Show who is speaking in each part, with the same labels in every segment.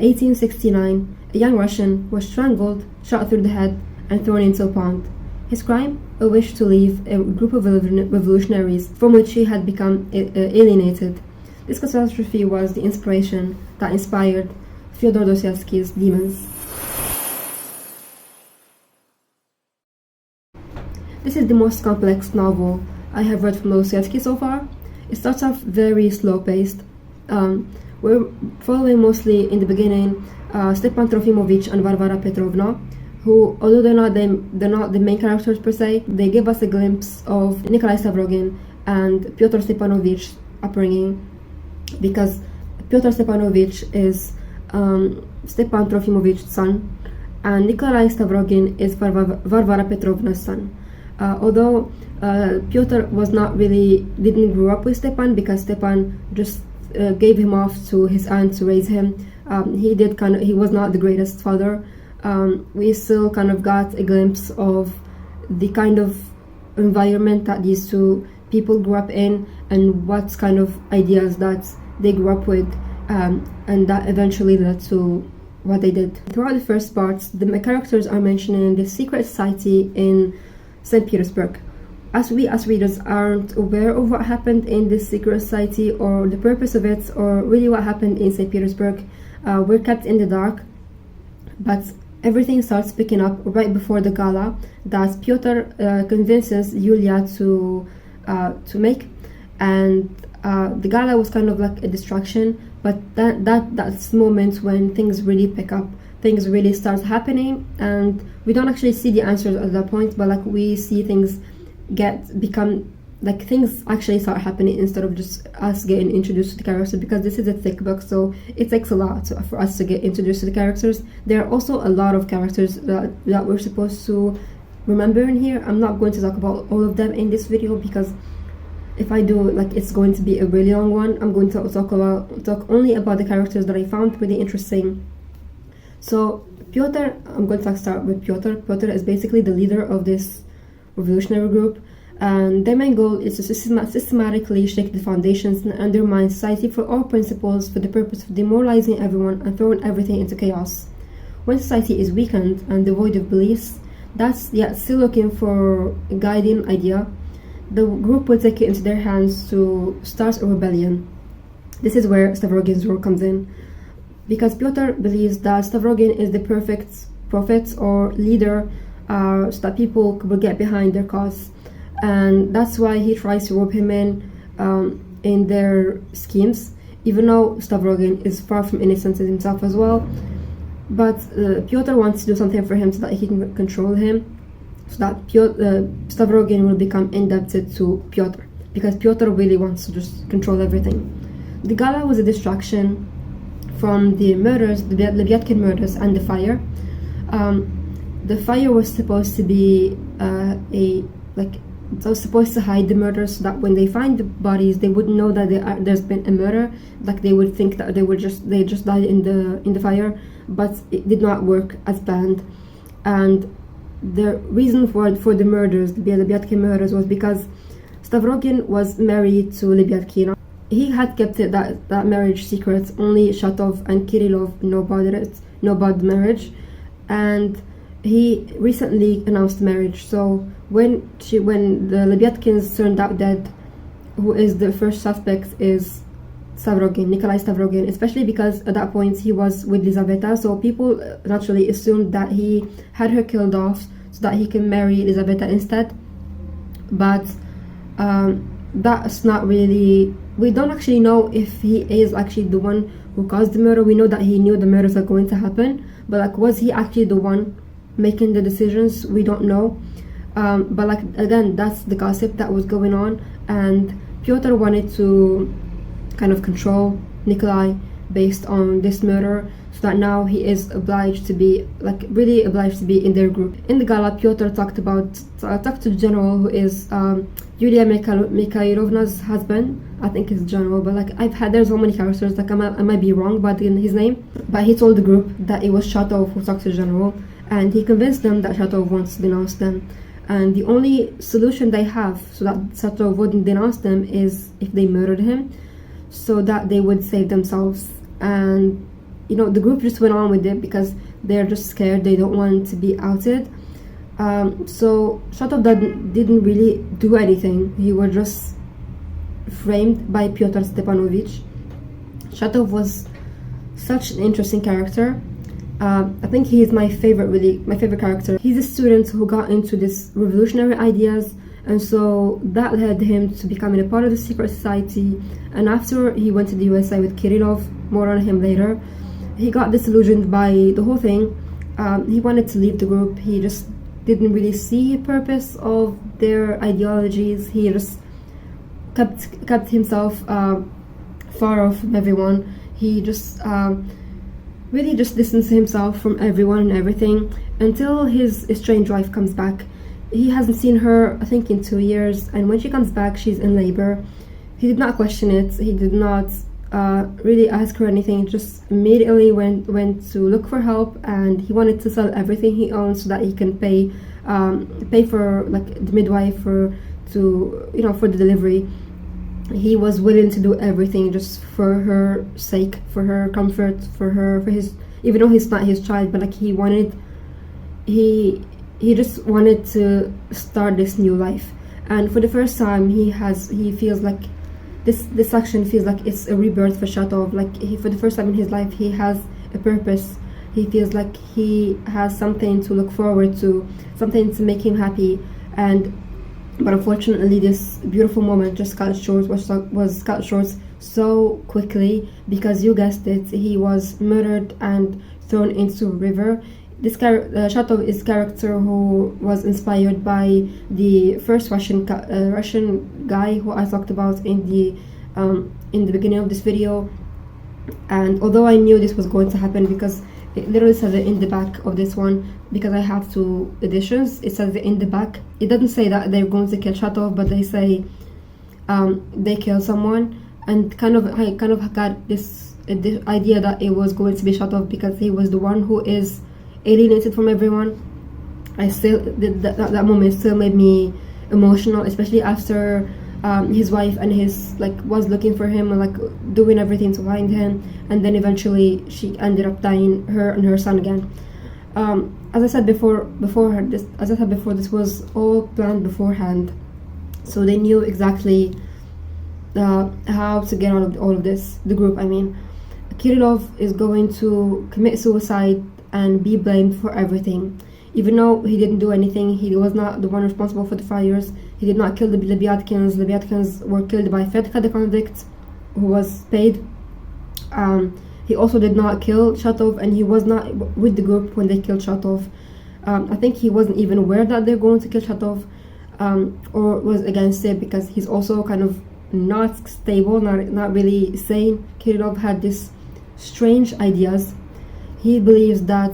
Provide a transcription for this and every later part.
Speaker 1: 1869, a young Russian was strangled, shot through the head, and thrown into a pond. His crime? A wish to leave a group of revolutionaries from which he had become alienated. This catastrophe was the inspiration that inspired Fyodor Dostoyevsky's Demons. This is the most complex novel I have read from Dostoyevsky so far. It starts off very slow-paced. We're following mostly in the beginning Stepan Trofimovich and Varvara Petrovna, who, although they're not the main characters per se, they give us a glimpse of Nikolai Stavrogin and Pyotr Stepanovich upbringing, because Pyotr Stepanovich is Stepan Trofimovich's son, and Nikolai Stavrogin is Varvara Petrovna's son. Although Pyotr didn't grow up with Stepan, because Stepan just gave him off to his aunt to raise him. He was not the greatest father. We still kind of got a glimpse of the kind of environment that these two people grew up in, and what kind of ideas that they grew up with, and that eventually led to what they did. Throughout the first parts, the characters are mentioning the secret society in St. Petersburg. As we as readers aren't aware of what happened in this secret society, or the purpose of it, or really what happened in St. Petersburg, we're kept in the dark. But everything starts picking up right before the gala that Pyotr convinces Yulia to make, and the gala was kind of like a distraction. But that's the moment when things really pick up, things really start happening, and we don't actually see the answers at that point, but like we see things things actually start happening instead of just us getting introduced to the characters, because this is a thick book, so it takes a lot for us to get introduced to the characters. There are also a lot of characters that we're supposed to remember in here. I'm not going to talk about all of them in this video, because if I do, it's going to be a really long one. I'm going to talk only about the characters that I found really interesting. So Pyotr, I'm going to start with Pyotr. Pyotr is basically the leader of this revolutionary group, and their main goal is to systematically shake the foundations and undermine society for all principles, for the purpose of demoralizing everyone and throwing everything into chaos. When society is weakened and devoid of beliefs, that's yet still looking for a guiding idea, the group will take it into their hands to start a rebellion. This is where Stavrogin's role comes in, because Pyotr believes that Stavrogin is the perfect prophet or leader, so that people will get behind their cause, and that's why he tries to rope him in their schemes, even though Stavrogin is far from innocent himself as well. But Pyotr wants to do something for him so that he can control him, so that Stavrogin will become indebted to Pyotr, because Pyotr really wants to just control everything. The gala was a distraction from the murders, the Lebyadkin murders, and the fire. The fire was supposed to be supposed to hide the murders, so that when they find the bodies, they wouldn't know that there's been a murder. They would think that they just died in the fire, but it did not work as planned. And the reason for the murders, the Lebyadkin murders, was because Stavrogin was married to Lebyadkina. He had kept that marriage secret. Only Shatov and Kirillov know about the marriage, and he recently announced marriage. So when the Lebyatkins turned out dead, who is the first suspect is Stavrogin, Nikolai Stavrogin, especially because at that point he was with Lizaveta, so people naturally assumed that he had her killed off so that he can marry Lizaveta instead. But that's not really, we don't actually know if he is actually the one who caused the murder. We know that he knew the murders are going to happen, but was he actually the one making the decisions? We don't know. But again, that's the gossip that was going on, and Pyotr wanted to kind of control Nikolai based on this murder, so that now he is obliged to be really obliged to be in their group. In the gala, Pyotr talked to the general, who is Yulia Mikhailovna's husband. I think it's general, but there's so many characters, I might be wrong about his name, but he told the group that it was Shatov who talked to the general, and he convinced them that Shatov wants to denounce them, and the only solution they have so that Shatov wouldn't denounce them is if they murdered him, so that they would save themselves. And the group just went on with it because they're just scared, they don't want to be outed. So Shatov didn't really do anything. He was just framed by Pyotr Stepanovich. Shatov was such an interesting character. I think he is my favorite character. He's a student who got into this revolutionary ideas, and so that led him to becoming a part of the secret society. And after he went to the USA with Kirillov, more on him later, he got disillusioned by the whole thing. He wanted to leave the group. He just didn't really see a purpose of their ideologies. He just kept himself far off from everyone. He just really just distanced himself from everyone and everything until his estranged wife comes back. He hasn't seen her, I think, in 2 years, and when she comes back, she's in labor. He did not question it. He did not really ask her anything. Just immediately went to look for help, and he wanted to sell everything he owns so that he can pay for like the midwife for the delivery. He was willing to do everything just for her sake, for her comfort, for his, even though he's not his child, but like he just wanted to start this new life. And for the first time, he feels like this action feels like it's a rebirth for Shatov. Like for the first time in his life, he has a purpose. He feels like he has something to look forward to, something to make him happy. But unfortunately, this beautiful moment just was cut short so quickly, because you guessed it, he was murdered and thrown into a river. This Shatov is a character who was inspired by the first Russian guy who I talked about in the beginning of this video. And although I knew this was going to happen, because it literally says it in the back of this one, because I have 2 editions, it says it in the back. It doesn't say that they're going to kill Shatov, but they say they kill someone. And I kind of got this idea that it was going to be Shatov, because he was the one who is alienated from everyone. I still that moment still made me emotional, especially after his wife and his was looking for him and doing everything to find him, and then eventually she ended up dying, her and her son again. As I said before, this was all planned beforehand, so they knew exactly how to get out of all of this. The group, I mean, Kirillov is going to commit suicide and be blamed for everything, even though he didn't do anything. He was not the one responsible for the fires. He did not kill the Lebyatkins. Lebyatkins were killed by Fedka, the convict, who was paid. He also did not kill Shatov, and he was not with the group when they killed Shatov. I think he wasn't even aware that they're going to kill Shatov, or was against it, because he's also kind of not stable, not really sane. Kirillov had this strange ideas. He believes that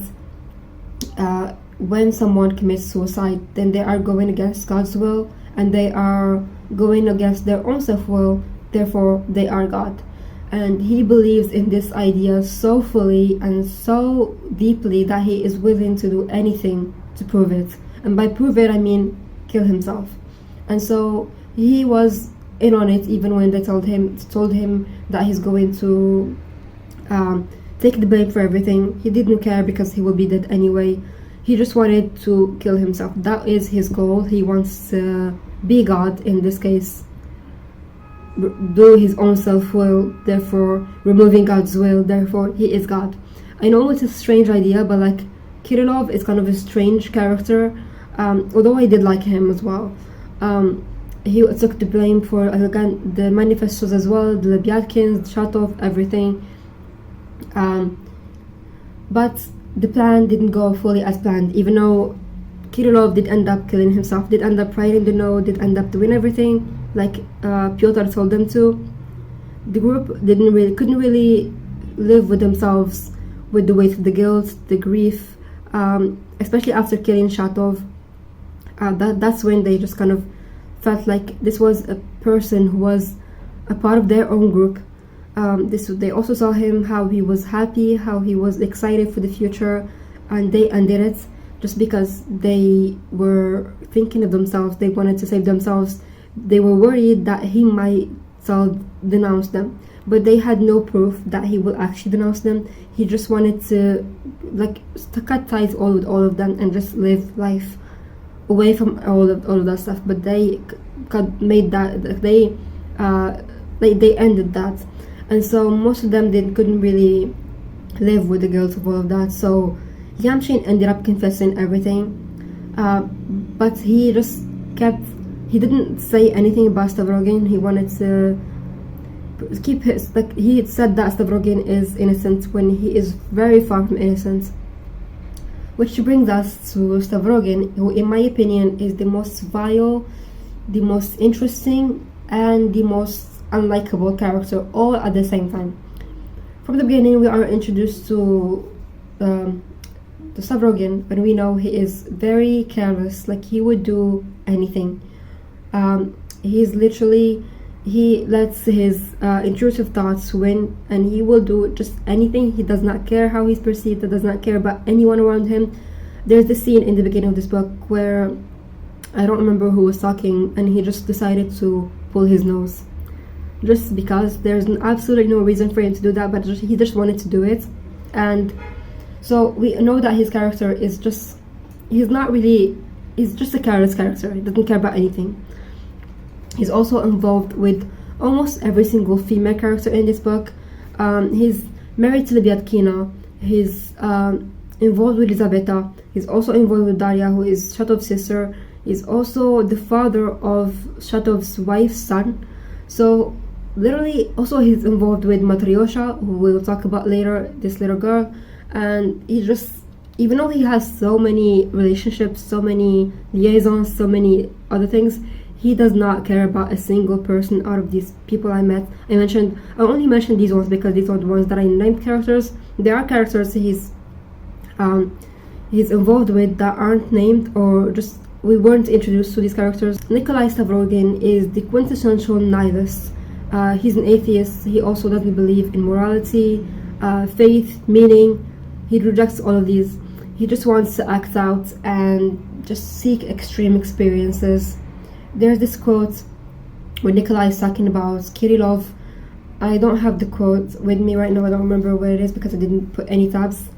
Speaker 1: when someone commits suicide, then they are going against God's will, and they are going against their own self-will, therefore they are God. And he believes in this idea so fully and so deeply that he is willing to do anything to prove it. And by prove it, I mean kill himself. And so he was in on it, even when they told him that he's going to take the blame for everything. He didn't care, because he will be dead anyway. He just wanted to kill himself. That is his goal. He wants to be God, in this case, do his own self-will, therefore removing God's will, therefore he is God. I know it's a strange idea, but Kirillov is kind of a strange character, although I did like him as well. He took the blame for, again, the manifestos as well, the Lebyatkins, Shatov, everything. But the plan didn't go fully as planned, even though Kirillov did end up killing himself, did end up writing the note, did end up doing everything like Pyotr told them to. The group couldn't really live with themselves, with the weight of the guilt, the grief, especially after killing Shatov. That's when they just kind of felt like this was a person who was a part of their own group. They also saw him, how he was happy, how he was excited for the future, and they ended it just because they were thinking of themselves. They wanted to save themselves. They were worried that he might denounce them. but they had no proof that he will actually denounce them. He just wanted to cut ties with all of them and just live life away from all of that stuff. But they made that they ended that, and so most of them couldn't really live with the guilt of all of that. So Yamchin ended up confessing everything, but he didn't say anything about Stavrogin. He wanted to keep he had said that Stavrogin is innocent when he is very far from innocent. Which brings us to Stavrogin, who in my opinion is the most vile, the most interesting, and the most unlikable character all at the same time. From the beginning we are introduced to Stavrogin, and we know he is very careless, like he would do anything. He lets his intrusive thoughts win, and he will do just anything. He does not care how he's perceived, he does not care about anyone around him. There's this scene in the beginning of this book where I don't remember who was talking, and he just decided to pull his nose. Just because there's absolutely no reason for him to do that, but he just wanted to do it. And so we know that his character is just, he's just a careless character. He doesn't care about anything. He's also involved with almost every single female character in this book. He's married to Libyatkina. He's involved with Elisabetta. He's also involved with Daria, who is Shatov's sister. He's also the father of Shatov's wife's son. So literally, also he's involved with Matryoshka, who we'll talk about later, this little girl. And he just, even though he has so many relationships, so many liaisons, so many other things, he does not care about a single person out of these people I met. I only mentioned these ones because these are the ones that I named characters. There are characters he's involved with that aren't named, or just we weren't introduced to these characters. Nikolai Stavrogin is the quintessential nihilist. He's an atheist. He also doesn't believe in morality, faith, meaning. He rejects all of these. He just wants to act out and just seek extreme experiences. There's this quote where Nikolai is talking about Kirillov. I don't have the quote with me right now. I don't remember where it is because I didn't put any tabs.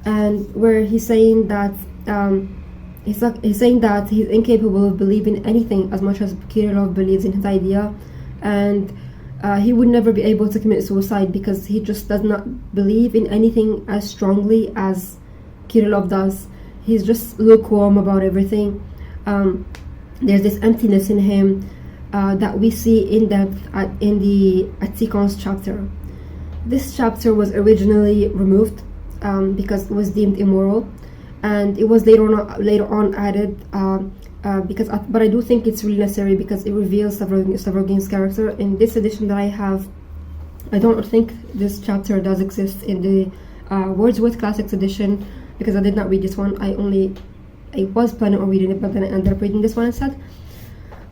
Speaker 1: And where he's saying that he's incapable of believing anything as much as Kirillov believes in his idea, and he would never be able to commit suicide because he just does not believe in anything as strongly as Kirillov does. He's just lukewarm about everything. There's this emptiness in him that we see in depth in the Tikhon's chapter. This chapter was originally removed because it was deemed immoral, and it was later on added but I do think it's really necessary because it reveals Stavrogin's character. In this edition that I have, I don't think this chapter does exist in the Wordsworth Classics edition because I did not read this one. I was planning on reading it, but then I ended up reading this one instead.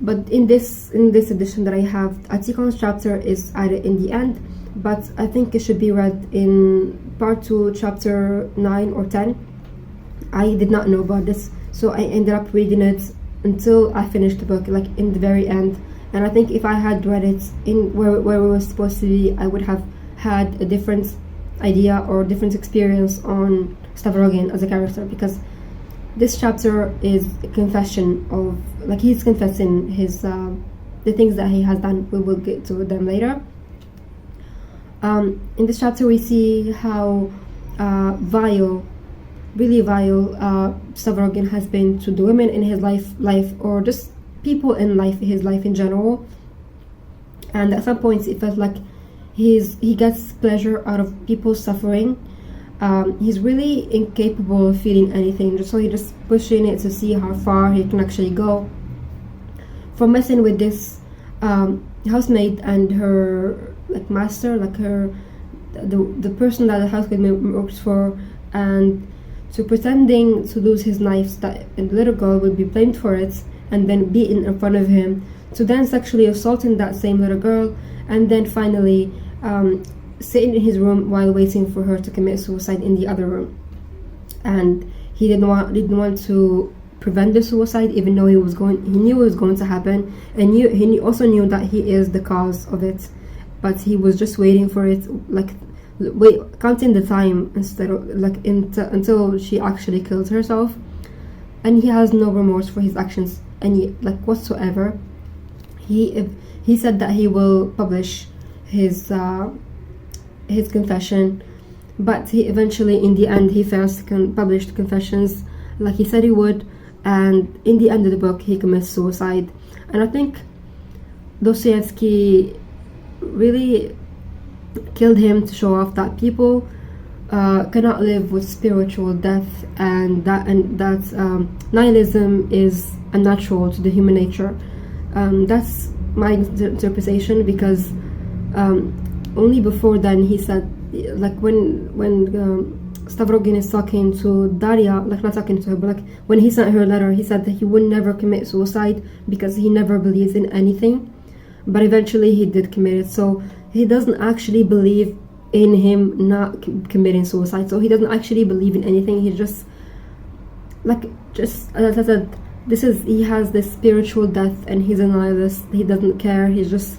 Speaker 1: But in this edition that I have, Tikhon's chapter is added in the end, but I think it should be read in part 2, chapter 9 or 10. I did not know about this, so I ended up reading it until I finished the book, like in the very end. And I think if I had read it in where it was supposed to be, I would have had a different idea or different experience on Stavrogin as a character, because this chapter is a confession of, like, he's confessing his the things that he has done. We will get to them later. In this chapter we see how really vile Stavrogin has been to the women in his life or just people in his life in general. And at some points it felt like he gets pleasure out of people's suffering. He's really incapable of feeling anything, so he's just pushing it to see how far he can actually go. For messing with this housemaid and her master, the person that the housemaid works for, and to pretending to lose his knife that the little girl would be blamed for it and then beaten in front of him, to then sexually assaulting that same little girl, and then finally sitting in his room while waiting for her to commit suicide in the other room. And he didn't want to prevent the suicide, even though he knew it was going to happen, and he also knew that he is the cause of it. but he was just waiting for it, like counting the time instead of until she actually killed herself. And he has no remorse for his actions, any like whatsoever. He said that he will publish his confession, but he eventually, in the end, he fails to publish the confessions like he said he would, and in the end of the book he commits suicide. And I think Dostoevsky really killed him to show off that people cannot live with spiritual death, and that nihilism is unnatural to the human nature. That's my interpretation, because only before then he said, like when Stavrogin is talking to Daria, like not talking to her, but like when he sent her a letter, he said that he would never commit suicide because he never believes in anything, but eventually he did commit it. So he doesn't actually believe in him not committing suicide, so he doesn't actually believe in anything. He just as I said, he has this spiritual death, and he's a nihilist. He doesn't care. He just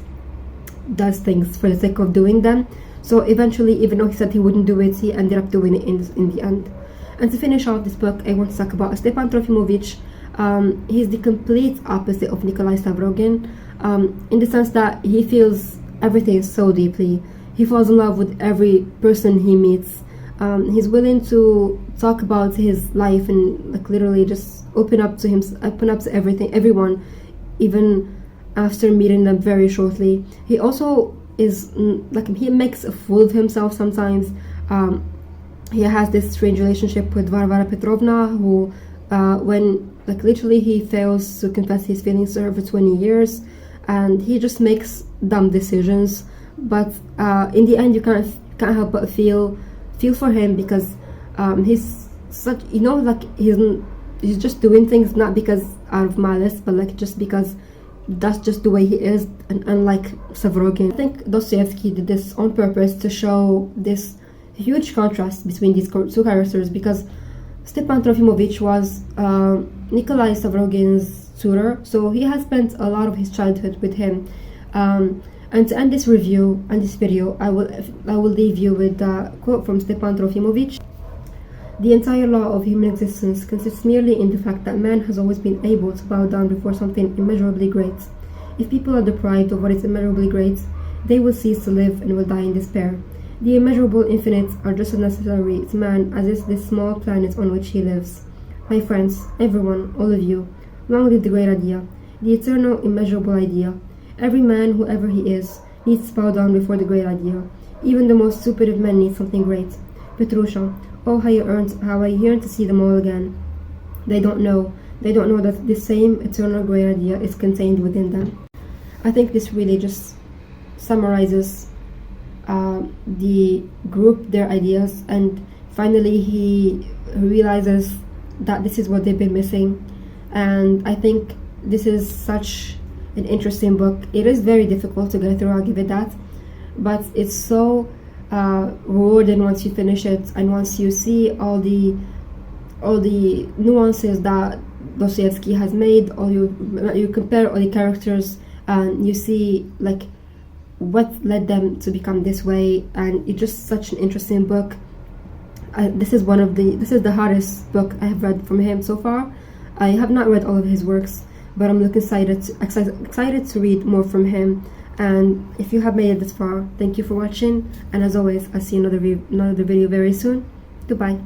Speaker 1: does things for the sake of doing them. So eventually, even though he said he wouldn't do it, he ended up doing it in the end. And to finish off this book, I want to talk about Stepan Trofimovich. He's the complete opposite of Nikolai Stavrogin, in the sense that he feels everything so deeply. He falls in love with every person he meets. He's willing to talk about his life and like literally just open up to everyone, even after meeting them very shortly. He also is he makes a fool of himself sometimes. He has this strange relationship with Varvara Petrovna, who when literally he fails to confess his feelings to her for 20 years, and he just makes dumb decisions. But in the end, you can't help but feel for him, because he's such, he's just doing things not because out of malice, but just because that's just the way he is. And unlike Stavrogin, I think Dostoevsky did this on purpose to show this huge contrast between these two characters, because Stepan Trofimovich was Nikolai Stavrogin's tutor, so he has spent a lot of his childhood with him. And to end this review and this video, I will leave you with a quote from Stepan Trofimovich. The entire law of human existence consists merely in the fact that man has always been able to bow down before something immeasurably great. If people are deprived of what is immeasurably great, they will cease to live and will die in despair. The immeasurable infinite are just as necessary to man as is this small planet on which he lives. My friends, everyone, all of you, long live the great idea, the eternal, immeasurable idea. Every man, whoever he is, needs to bow down before the great idea. Even the most stupid of men need something great. Petrusha, oh how I yearn to see them all again. They don't know that this same eternal great idea is contained within them. I think this really just summarizes the group, their ideas, and finally he realizes that this is what they've been missing. And I think this is such an interesting book. It is very difficult to go through, I'll give it that, but it's so rewarding once you finish it, and once you see all the nuances that Dostoevsky has made, or you compare all the characters, and you see what led them to become this way. And it's just such an interesting book. This is the hardest book I have read from him so far. I have not read all of his works, but I'm looking excited to read more from him. And if you have made it this far, thank you for watching, and as always, I'll see you another video very soon. Goodbye.